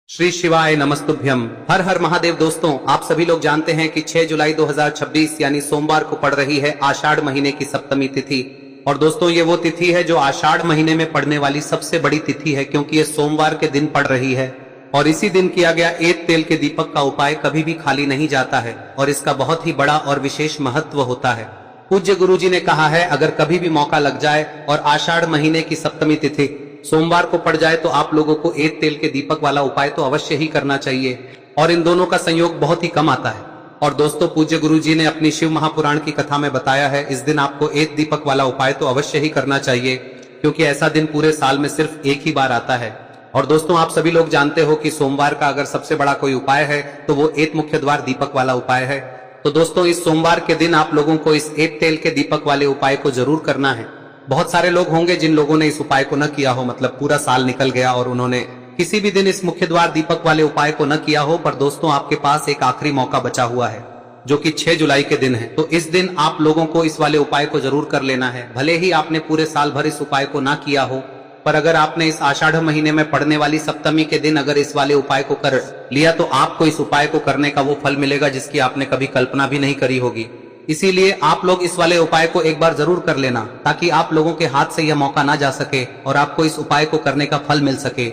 श्री शिवाय नमस्तुभ्यम। हर हर महादेव। दोस्तों, आप सभी लोग जानते हैं कि 6 जुलाई 2026 यानी सोमवार को पड़ रही है आषाढ़ महीने की सप्तमी तिथि। और दोस्तों, ये वो तिथि है जो आषाढ़ महीने में पड़ने वाली सबसे बड़ी तिथि है, क्योंकि ये सोमवार के दिन पड़ रही है। और इसी दिन किया गया एक तेल के दीपक का उपाय कभी भी खाली नहीं जाता है और इसका बहुत ही बड़ा और विशेष महत्व होता है। पूज्य गुरुजी ने कहा है, अगर कभी भी मौका लग जाए और आषाढ़ महीने की सप्तमी तिथि सोमवार को पड़ जाए तो आप लोगों को एक तेल के दीपक वाला उपाय तो अवश्य ही करना चाहिए। और इन दोनों का संयोग बहुत ही कम आता है। और दोस्तों, पूज्य गुरुजी ने अपनी शिव महापुराण की कथा में बताया है, इस दिन आपको एक दीपक वाला उपाय तो अवश्य ही करना चाहिए, क्योंकि ऐसा दिन पूरे साल में सिर्फ एक ही बार आता है। और दोस्तों, आप सभी लोग जानते हो कि सोमवार का अगर सबसे बड़ा कोई उपाय है तो वो एक मुख्य द्वार दीपक वाला उपाय है। तो दोस्तों, इस सोमवार के दिन आप लोगों को इस एक तेल के दीपक वाले उपाय को जरूर करना है। बहुत सारे लोग होंगे जिन लोगों ने इस उपाय को न किया हो, मतलब पूरा साल निकल गया और उन्होंने किसी भी दिन इस मुख्य द्वार दीपक वाले उपाय को न किया हो। पर दोस्तों, आपके पास एक आखिरी मौका बचा हुआ है, जो कि 6 जुलाई के दिन है। तो इस दिन आप लोगों को इस वाले उपाय को जरूर कर लेना है। भले ही आपने पूरे साल भर इस उपाय को ना किया हो, पर अगर आपने इस आषाढ़ महीने में पड़ने वाली सप्तमी के दिन अगर इस वाले उपाय को कर लिया तो आपको इस उपाय को करने का वो फल मिलेगा जिसकी आपने कभी कल्पना भी नहीं करी होगी। इसीलिए आप लोग इस वाले उपाय को एक बार जरूर कर लेना, ताकि आप लोगों के हाथ से यह मौका ना जा सके और आपको इस उपाय को करने का फल मिल सके।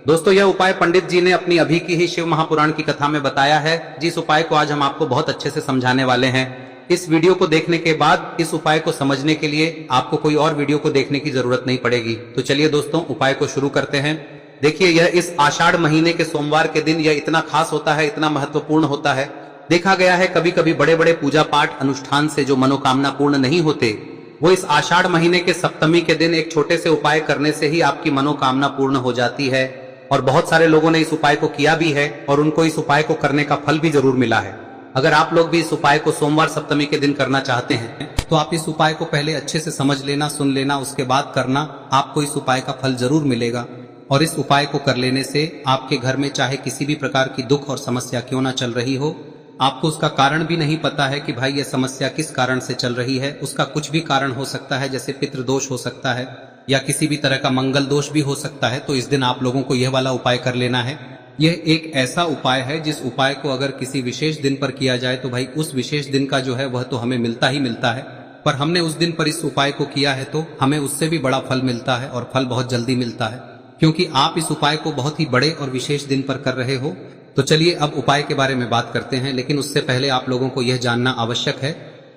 दोस्तों, यह उपाय पंडित जी ने अपनी अभी की ही शिव महापुराण की कथा में बताया है, जिस उपाय को आज हम आपको बहुत अच्छे से समझाने वाले हैं। इस वीडियो को देखने के बाद इस उपाय को समझने के लिए आपको कोई और वीडियो को देखने की जरूरत नहीं पड़ेगी। तो चलिए दोस्तों, उपाय को शुरू करते हैं। देखिए, यह इस आषाढ़ महीने के सोमवार के दिन यह इतना खास होता है, इतना महत्वपूर्ण होता है। देखा गया है कभी कभी बड़े बड़े पूजा पाठ अनुष्ठान से जो मनोकामना पूर्ण नहीं होते, वो इस आषाढ़ महीने के सप्तमी के दिन एक छोटे से उपाय करने से ही आपकी मनोकामना पूर्ण हो जाती है। और बहुत सारे लोगों ने इस उपाय को किया भी है और उनको इस उपाय को करने का फल भी जरूर मिला है। अगर आप लोग भी इस उपाय को सोमवार सप्तमी के दिन करना चाहते हैं तो आप इस उपाय को पहले अच्छे से समझ लेना, सुन लेना, उसके बाद करना। आपको इस उपाय का फल जरूर मिलेगा। और इस उपाय को कर लेने से आपके घर में चाहे किसी भी प्रकार की दुख और समस्या क्यों ना चल रही हो, आपको उसका कारण भी नहीं पता है कि भाई यह समस्या किस कारण से चल रही है, उसका कुछ भी कारण हो सकता है, जैसे पितृदोष हो सकता है या किसी भी तरह का मंगल दोष भी हो सकता है। तो इस दिन आप लोगों को यह वाला उपाय कर लेना है। यह एक ऐसा उपाय है जिस उपाय को अगर किसी विशेष दिन पर किया जाए तो भाई उस विशेष दिन का जो है वह तो हमें मिलता ही मिलता है। पर हमने उस दिन पर इस उपाय को किया है तो हमें उससे भी बड़ा फल मिलता है और फल बहुत जल्दी मिलता है, क्योंकि आप इस उपाय को बहुत ही बड़े और विशेष दिन पर कर रहे हो। तो चलिए अब उपाय के बारे में बात करते हैं, लेकिन उससे पहले आप लोगों को यह जानना आवश्यक है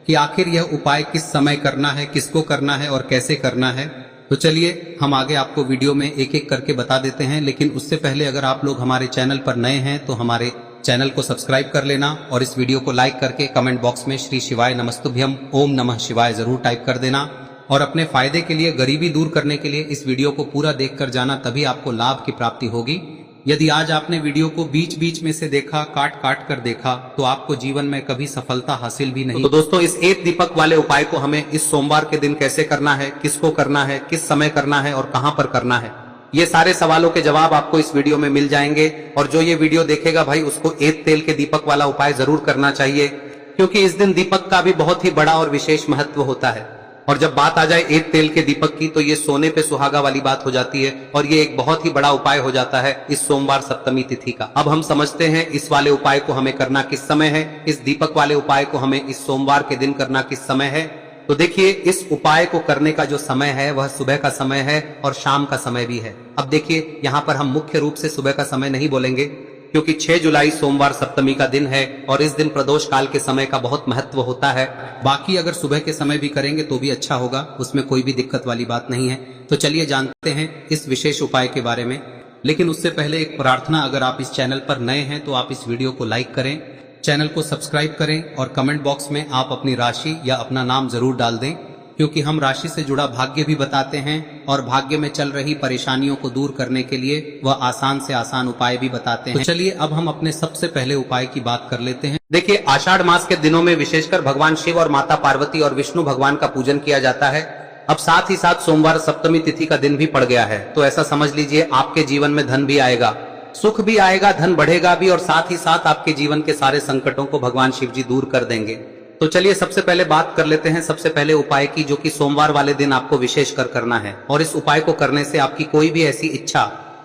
कि आखिर यह उपाय किस समय करना है, किसको करना है और कैसे करना है। तो चलिए हम आगे आपको वीडियो में एक एक करके बता देते हैं। लेकिन उससे पहले अगर आप लोग हमारे चैनल पर नए हैं तो हमारे चैनल को सब्सक्राइब कर लेना और इस वीडियो को लाइक करके कमेंट बॉक्स में श्री शिवाय नमस्तुभ्यम ओम नमः शिवाय जरूर टाइप कर देना। और अपने फायदे के लिए, गरीबी दूर करने के लिए इस वीडियो को पूरा देखकर जाना, तभी आपको लाभ की प्राप्ति होगी। यदि आज आपने वीडियो को बीच बीच में से देखा, काट काट कर देखा, तो आपको जीवन में कभी सफलता हासिल भी नहीं। तो दोस्तों, इस एक दीपक वाले उपाय को हमें इस सोमवार के दिन कैसे करना है, किसको करना है, किस समय करना है और कहां पर करना है, ये सारे सवालों के जवाब आपको इस वीडियो में मिल जाएंगे। और जो ये वीडियो देखेगा भाई, उसको एक तेल के दीपक वाला उपाय जरूर करना चाहिए, क्योंकि इस दिन दीपक का भी बहुत ही बड़ा और विशेष महत्व होता है। और जब बात आ जाए एक तेल के दीपक की, तो ये सोने पे सुहागा वाली बात हो जाती है और ये एक बहुत ही बड़ा उपाय हो जाता है इस सोमवार सप्तमी तिथि का। अब हम समझते हैं इस वाले उपाय को हमें करना किस समय है, इस दीपक वाले उपाय को हमें इस सोमवार के दिन करना किस समय है। तो देखिए, इस उपाय को करने का जो समय है वह सुबह का समय है और शाम का समय भी है। अब देखिए, यहाँ पर हम मुख्य रूप से सुबह का समय नहीं बोलेंगे, क्योंकि 6 जुलाई सोमवार सप्तमी का दिन है और इस दिन प्रदोष काल के समय का बहुत महत्व होता है। बाकी अगर सुबह के समय भी करेंगे तो भी अच्छा होगा, उसमें कोई भी दिक्कत वाली बात नहीं है। तो चलिए जानते हैं इस विशेष उपाय के बारे में। लेकिन उससे पहले एक प्रार्थना, अगर आप इस चैनल पर नए हैं तो आप इस वीडियो को लाइक करें, चैनल को सब्सक्राइब करें और कमेंट बॉक्स में आप अपनी राशि या अपना नाम जरूर डाल दें, क्योंकि हम राशि से जुड़ा भाग्य भी बताते हैं और भाग्य में चल रही परेशानियों को दूर करने के लिए वह आसान से आसान उपाय भी बताते हैं। तो चलिए अब हम अपने सबसे पहले उपाय की बात कर लेते हैं। देखिए, आषाढ़ मास के दिनों में विशेषकर भगवान शिव और माता पार्वती और विष्णु भगवान का पूजन किया जाता है। अब साथ ही साथ सोमवार सप्तमी तिथि का दिन भी पड़ गया है, तो ऐसा समझ लीजिए आपके जीवन में धन भी आएगा, सुख भी आएगा, धन बढ़ेगा भी और साथ ही साथ आपके जीवन के सारे संकटों को भगवान शिव जी दूर कर देंगे। तो चलिए सबसे पहले बात कर लेते हैं सबसे पहले उपाय की, जो कि सोमवार वाले दिन आपको विशेष कर करना है। और इस उपाय को करने से आपकी कोई भी ऐसी इच्छा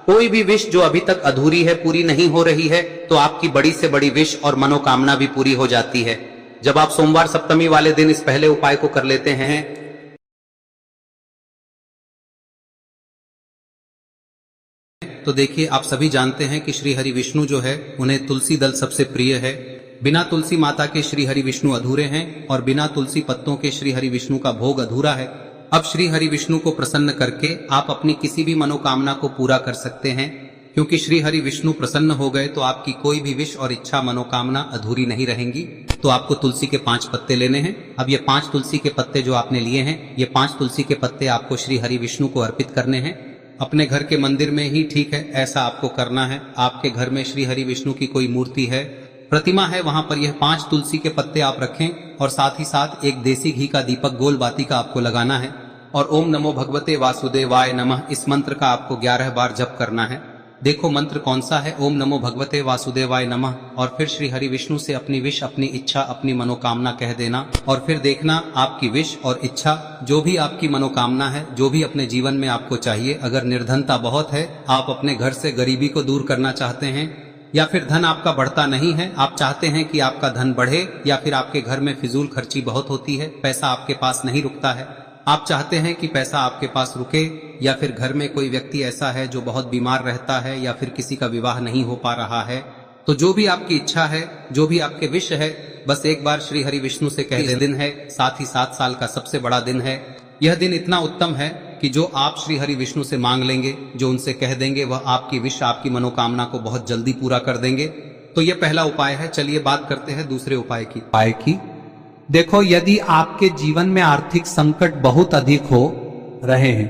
कोई भी विश जो अभी तक अधूरी है, पूरी नहीं हो रही है, तो आपकी बड़ी से बड़ी विश और मनोकामना भी पूरी हो जाती है जब आप सोमवार सप्तमी वाले दिन इस पहले उपाय को कर लेते हैं। तो देखिए, आप सभी जानते हैं कि श्री हरि विष्णु जो है उन्हें तुलसी दल सबसे प्रिय है। बिना तुलसी माता के श्री हरि विष्णु अधूरे हैं और बिना तुलसी पत्तों के श्री हरि विष्णु का भोग अधूरा है। अब श्री हरि विष्णु को प्रसन्न करके आप अपनी किसी भी मनोकामना को पूरा कर सकते हैं, क्योंकि श्री हरि विष्णु प्रसन्न हो गए तो आपकी कोई भी विश और इच्छा मनोकामना अधूरी नहीं रहेंगी। तो आपको तुलसी के 5 पत्ते लेने हैं। अब ये 5 तुलसी के पत्ते जो आपने लिए हैं, ये 5 तुलसी के पत्ते आपको श्री हरि विष्णु को अर्पित करने हैं। अपने घर के मंदिर में ही ठीक है, ऐसा आपको करना है। आपके घर में श्री हरि विष्णु की कोई मूर्ति है, प्रतिमा है, वहां पर यह 5 तुलसी के पत्ते आप रखें और साथ ही साथ एक देसी घी का दीपक गोल बाती का आपको लगाना है और ओम नमो भगवते वासुदेवाय नमः इस मंत्र का आपको 11 बार जप करना है। देखो मंत्र कौन सा है, ओम नमो भगवते वासुदेवाय नमः, और फिर श्री हरि विष्णु से अपनी विश, अपनी इच्छा, अपनी मनोकामना कह देना और फिर देखना आपकी विश और इच्छा, जो भी आपकी मनोकामना है, जो भी अपने जीवन में आपको चाहिए। अगर निर्धनता बहुत है, आप अपने घर से गरीबी को दूर करना चाहते हैं, या फिर धन आपका बढ़ता नहीं है, आप चाहते हैं कि आपका धन बढ़े, या फिर आपके घर में फिजूल खर्ची बहुत होती है, पैसा आपके पास नहीं रुकता है, आप चाहते हैं कि पैसा आपके पास रुके, या फिर घर में कोई व्यक्ति ऐसा है जो बहुत बीमार रहता है, या फिर किसी का विवाह नहीं हो पा रहा है, तो जो भी आपकी इच्छा है, जो भी आपके विश है, बस एक बार श्री हरि विष्णु से कह दें। दिन है, साथ ही 7 साल का सबसे बड़ा दिन है। यह दिन इतना उत्तम है कि जो आप श्री हरि विष्णु से मांग लेंगे, जो उनसे कह देंगे, वह आपकी विश, आपकी मनोकामना को बहुत जल्दी पूरा कर देंगे। तो यह पहला उपाय है। चलिए बात करते हैं दूसरे उपाय की। देखो, यदि आपके जीवन में आर्थिक संकट बहुत अधिक हो रहे हैं,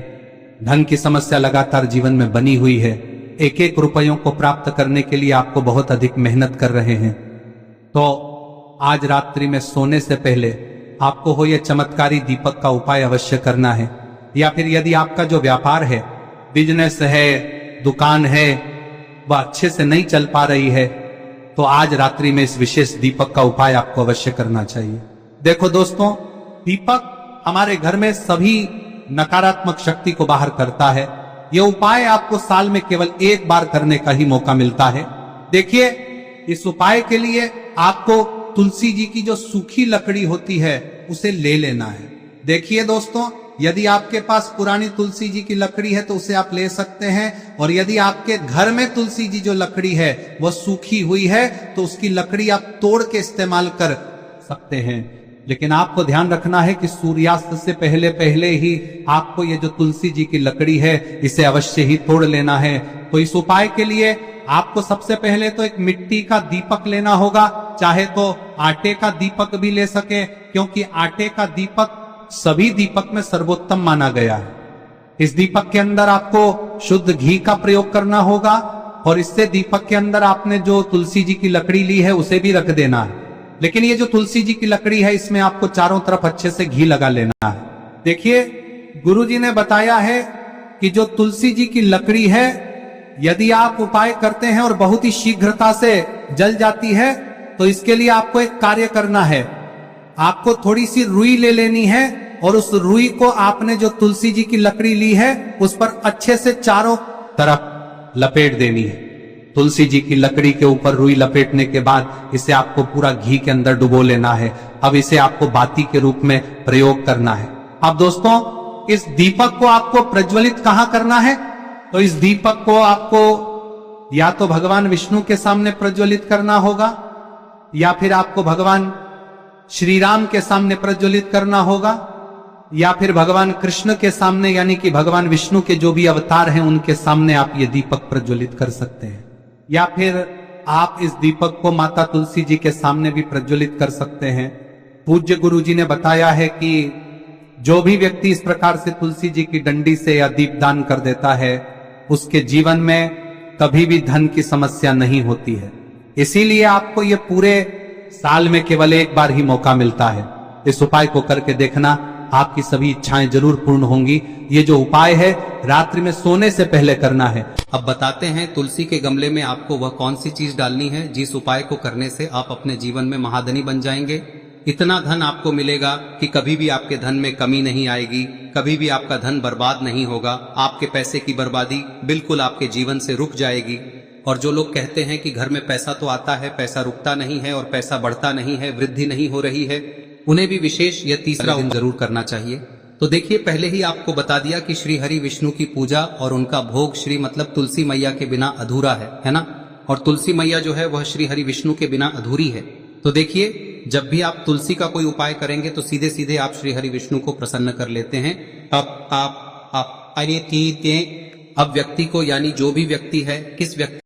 धन की समस्या लगातार जीवन में बनी हुई है, एक एक रुपयों को प्राप्त करने के लिए आपको बहुत अधिक मेहनत कर रहे हैं, तो आज रात्रि में सोने से पहले आपको हो यह चमत्कारी दीपक का उपाय अवश्य करना है। या फिर यदि आपका जो व्यापार है, बिजनेस है, दुकान है, वह अच्छे से नहीं चल पा रही है, तो आज रात्रि में इस विशेष दीपक का उपाय आपको अवश्य करना चाहिए। देखो दोस्तों, दीपक हमारे घर में सभी नकारात्मक शक्ति को बाहर करता है। यह उपाय आपको साल में केवल एक बार करने का ही मौका मिलता है। देखिए, इस उपाय के लिए आपको तुलसी जी की जो सूखी लकड़ी होती है उसे ले लेना है। देखिए दोस्तों, यदि आपके पास पुरानी तुलसी जी की लकड़ी है तो उसे आप ले सकते हैं, और यदि आपके घर में तुलसी जी जो लकड़ी है वह सूखी हुई है तो उसकी लकड़ी आप तोड़ के इस्तेमाल कर सकते हैं। लेकिन आपको ध्यान रखना है कि सूर्यास्त से पहले पहले ही आपको ये जो तुलसी जी की लकड़ी है इसे अवश्य ही तोड़ लेना है। तो इस उपाय के लिए आपको सबसे पहले तो एक मिट्टी का दीपक लेना होगा, चाहे तो आटे का दीपक भी ले सके, क्योंकि आटे का दीपक सभी दीपक में सर्वोत्तम माना गया है। इस दीपक के अंदर आपको शुद्ध घी का प्रयोग करना होगा, और इससे दीपक के अंदर आपने जो तुलसी जी की लकड़ी ली है उसे भी रख देना है। लेकिन ये जो तुलसी जी की लकड़ी है, इसमें आपको चारों तरफ अच्छे से घी लगा लेना है। देखिए, गुरुजी ने बताया है कि जो तुलसी जी की लकड़ी है, यदि आप उपाय करते हैं और बहुत ही शीघ्रता से जल जाती है, तो इसके लिए आपको एक कार्य करना है। आपको थोड़ी सी रुई ले लेनी है और उस रुई को आपने जो तुलसी जी की लकड़ी ली है उस पर अच्छे से चारों तरफ लपेट देनी है। तुलसी जी की लकड़ी के ऊपर रुई लपेटने के बाद इसे आपको पूरा घी के अंदर डुबो लेना है। अब इसे आपको बाती के रूप में प्रयोग करना है। अब दोस्तों, इस दीपक को आपको प्रज्वलित कहां करना है? तो इस दीपक को आपको या तो भगवान विष्णु के सामने प्रज्वलित करना होगा, या फिर आपको भगवान श्री राम के सामने प्रज्वलित करना होगा, या फिर भगवान कृष्ण के सामने, यानी कि भगवान विष्णु के जो भी अवतार हैं उनके सामने आप ये दीपक प्रज्वलित कर सकते हैं। या फिर आप इस दीपक को माता तुलसी जी के सामने भी प्रज्वलित कर सकते हैं। पूज्य गुरु जी ने बताया है कि जो भी व्यक्ति इस प्रकार से तुलसी जी की डंडी से या दीपदान कर देता है, उसके जीवन में कभी भी धन की समस्या नहीं होती है। इसीलिए आपको ये पूरे साल में केवल एक बार ही मौका मिलता है। इस उपाय को करके देखना, आपकी सभी इच्छाएं जरूर पूर्ण होंगी। ये जो उपाय है रात्रि में सोने से पहले करना है। अब बताते हैं तुलसी के गमले में आपको वह कौन सी चीज डालनी है जिस उपाय को करने से आप अपने जीवन में महाधनी बन जाएंगे। इतना धन आपको मिलेगा कि कभी भी आपके धन में कमी नहीं आएगी, कभी भी आपका धन बर्बाद नहीं होगा। आपके पैसे की बर्बादी बिल्कुल आपके जीवन से रुक जाएगी। और जो लोग कहते हैं कि घर में पैसा तो आता है, पैसा रुकता नहीं है और पैसा बढ़ता नहीं है, वृद्धि नहीं हो रही है, उन्हें भी विशेष यह तीसरा दिन जरूर करना चाहिए। तो देखिए, पहले ही आपको बता दिया कि श्री हरि विष्णु की पूजा और उनका भोग श्री मतलब तुलसी मैया के बिना अधूरा है ना। और तुलसी मैया जो है वह श्री हरि विष्णु के बिना अधूरी है। तो देखिए, जब भी आप तुलसी का कोई उपाय करेंगे तो सीधे सीधे आप श्री हरि विष्णु को प्रसन्न कर लेते हैं। अब व्यक्ति को, यानी जो भी व्यक्ति है, किस व्यक्ति